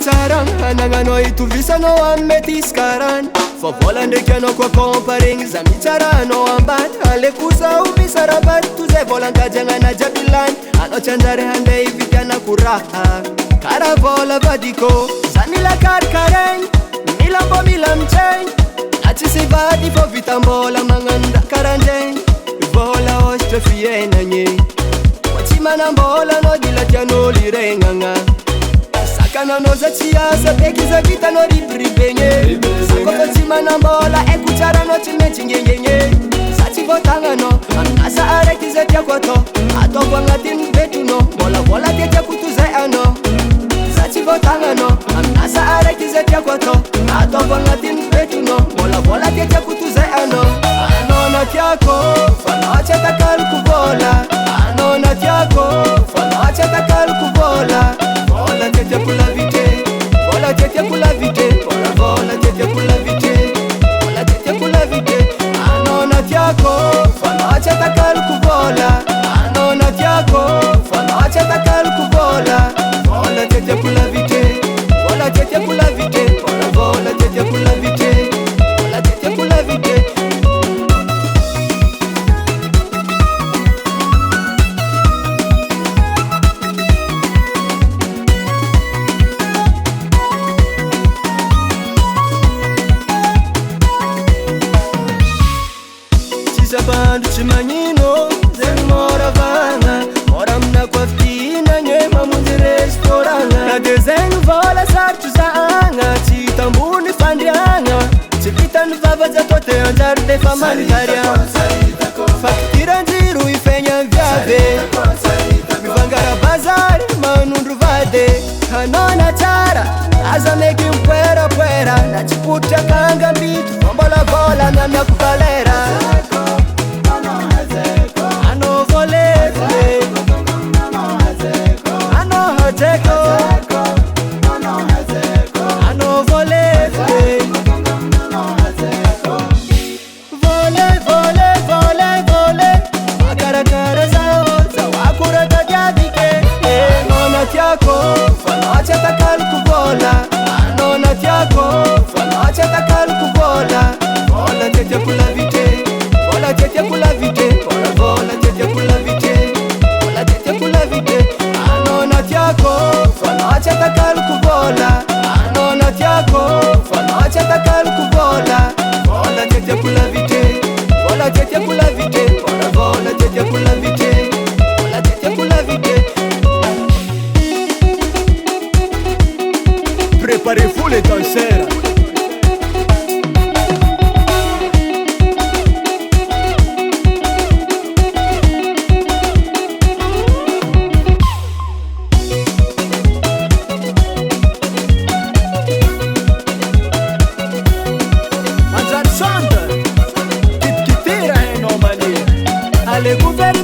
Tsara anagnanao itovisanao amy mety iskarany fa vola ndraiky anao koa comparegny za mitsaranao ambany ale kosa o misarabany toy zay volan-kajagnana jiaby lany anao tsy anjary handray ividianako raha kara vola vadiko za mila karikaregny mila mbô mila mitsaigny na tsisy vady fô vitam-bola magnano raha karandraigny vola ôhatra fiainagny fa tsy manam-bola anao dila tian'olo iregnagna kananao za tsy asa beky za vitanao ribribegny sako fa tsy manam-bola aiko tsara anao tsy maintsy ngengegny za tsy voatagnanao amin'asa araiky za tiako ataoko agnatin'ny vetronao volavola tiatiako tozay anao za tsy voatagnanao amin'asa araiky za tiako ataoko agnatin'ny vetronao volavola tiatiako tozay anao na tiako fa anao tsy atakaloko vola anao na tiako fa anao tsy atakaloko vola vola tiatiako lavité vola tiatiako lavité vola tiatiako lavité vola tiatiako lavité anao na tiako fa anao tsy atakaloko vola anao na tiako fa anao tsy atakaloko vola vola tiatiako lavité vola tiatiako lavité vola tiatiako lavité vola tiatiako lavité. Zabandro tsy magnino zegny mora vagna mora amina koafitinagny mamonjy restauragna na de zegny vola sarotry zahagna tsy hitambony fandriagna tsy vitan'ny vavaja tô te anjary defa manigariagna faktiranjiro ifegna viave mivangara bazary manondro vade anao na tsara aza meky mpoerapoera na tsy potry akangambito fa mbola vola miamiako valera Préparez-vous les danseurs. Manzar Sand, Kit Kitira e Nomani. Allez, gouverner.